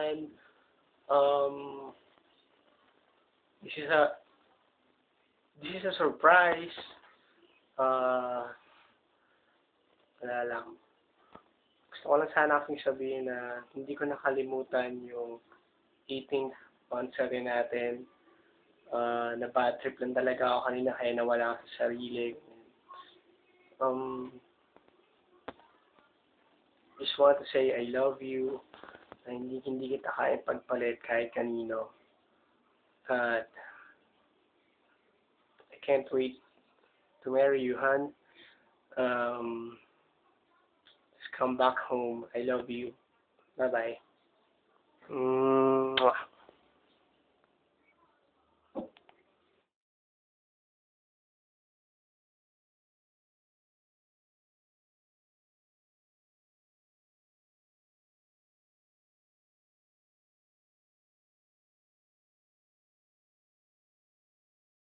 time. Um, this is a surprise. Wala lang. Gusto ko lang sana kasing sabihin na hindi ko nakalimutan yung 18th anniversary natin. Na bad trip lang talaga ako kanina kaya nawala ako sa sarili. Just want to say I love you. Na hindi kita kaya pagpalit kahit kanino. At I can't wait to marry you, hon. Just come back home. I love you. Bye-bye. Mwah.